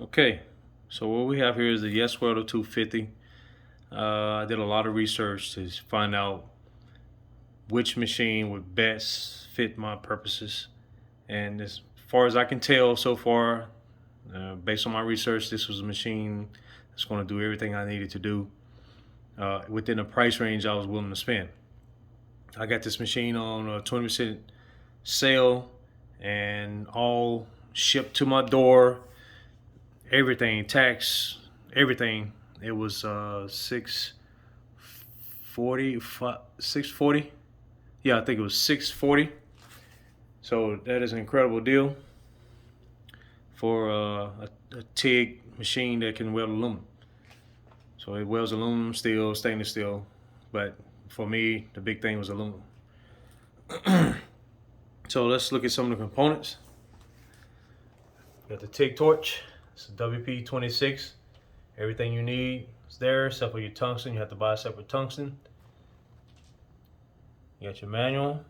Okay, so what we have here is the YesWelder 250. I did a lot of research to find out which machine would best fit my purposes. And as far as I can tell so far, based on my research, this was a machine that's going to do everything I needed to do within the price range I was willing to spend. I got this machine on a 20% sale and all shipped to my door. Everything, tax, everything. It was 640. Yeah, I think it was 640. So that is an incredible deal for a TIG machine that can weld aluminum. So it welds aluminum, steel, stainless steel, but for me the big thing was aluminum. So let's look at some of the components. Got the TIG torch. It's a WP26. Everything you need is there except for your tungsten. You have to buy a separate tungsten. You got your manual,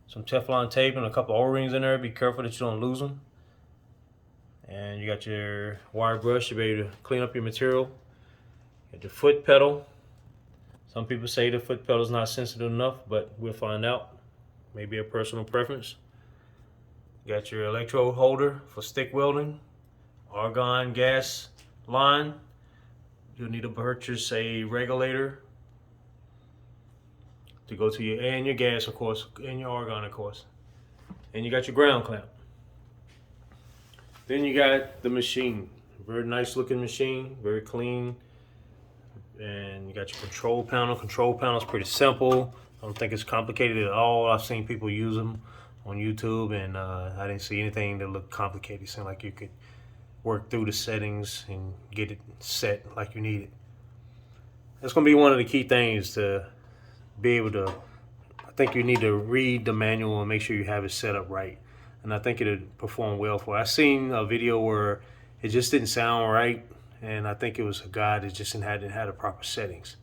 some Teflon tape and a couple O-rings in there. Be careful that you don't lose them. And you got your wire brush to be able to clean up your material. You got your foot pedal. Some people say the foot pedal is not sensitive enough, but we'll find out. Maybe a personal preference. You got your electrode holder for stick welding. Argon gas line. You'll need to purchase a regulator to go to your gas, of course, and your argon, of course. And you got your ground clamp. Then you got the machine. Very nice looking machine, very clean. And you got your control panel. Control panel is pretty simple. I don't think it's complicated at all. I've seen people use them on YouTube, and I didn't see anything that looked complicated. It seemed like you could work through the settings and get it set like you need it. That's going to be one of the key things to be able to. I think you need to read the manual and make sure you have it set up right, and I think it'll perform well for it. I seen a video where it just didn't sound right, and I think it was a guy that just hadn't had the proper settings.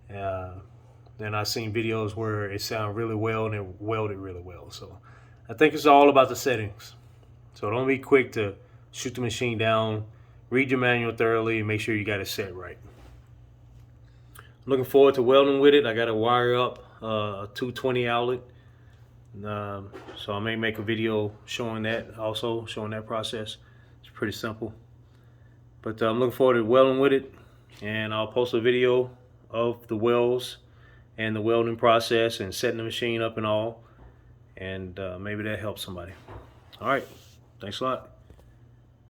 Then I seen videos where it sounded really well and it welded really well. So I think it's all about the settings. So don't be quick to shoot the machine down. Read your manual thoroughly and make sure you got it set right. I'm looking forward to welding with it. I got to wire up a 220 outlet. So I may make a video showing that also, showing that process. It's pretty simple. But I'm looking forward to welding with it. And I'll post a video of the welds and the welding process and setting the machine up and all. And maybe that helps somebody. All right. Thanks a lot.